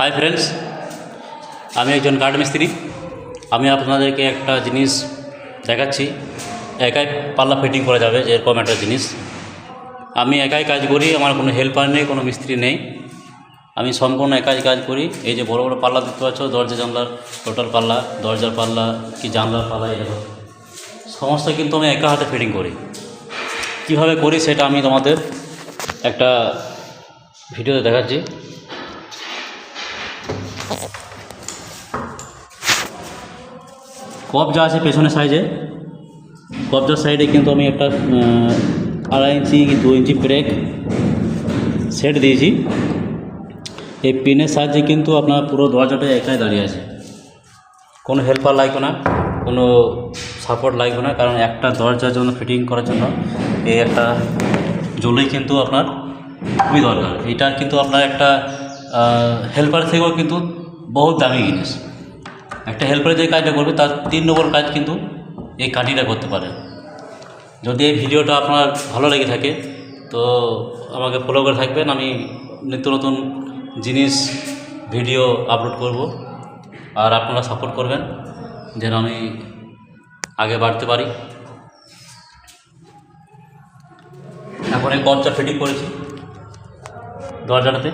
Hi friends, আমি একজন কাঠ মিস্ত্রি। আমি আপনাদেরকে একটা জিনিস দেখাচ্ছি। একাই পাল্লা ফিটিং করা যাবে, যেরকম একটা জিনিস। আমি একাই কাজ করি, আমার কোনো হেল্পার নেই, কোনো মিস্ত্রি নেই। আমি সম্পূর্ণ একাই কাজ করি। এই যে বড় বড় পাল্লা দেখতে পাচ্ছ, দরজা জানলার টোটাল পাল্লা, দরজার পাল্লা কি জানলার পাল্লা, এরকম সমস্ত কিন্তু আমি একা হাতে ফিটিং করি। কীভাবে করি সেটা আমি তোমাদের একটা ভিডিওতে দেখাচ্ছি। কবজা আছে পেছনের সাইজে, কবজার সাইডে কিন্তু আমি একটা 2.5 ইঞ্চি কি 2 ইঞ্চি ব্রেক সেট দিয়েছি। এই পিনের সাহায্যে কিন্তু আপনার পুরো দরজাটা একাই দাঁড়িয়ে আছে, কোনো হেল্পার লাগবে না, কোনো সাপোর্ট লাগবে না। কারণ একটা দরজার জন্য ফিটিং করার জন্য এই একটা জলই কিন্তু আপনার খুবই দরকার। এটা কিন্তু আপনার একটা হেল্পার থেকেও কিন্তু বহুত দামি জিনিস। একটা হেল্পারে যে কাজটা করবে তার 3 নম্বর কাজ কিন্তু এই কাঠিটা করতে পারে। যদি এই ভিডিওটা আপনার ভালো লেগে থাকে তো আমাকে ফলো করে থাকবেন। আমি নিত্য নতুন জিনিস ভিডিও আপলোড করব, আর আপনারা সাপোর্ট করবেন যেন আমি আগে বাড়তে পারি। এখন এই কবজা ফিটিং করেছি দরজাটাতে।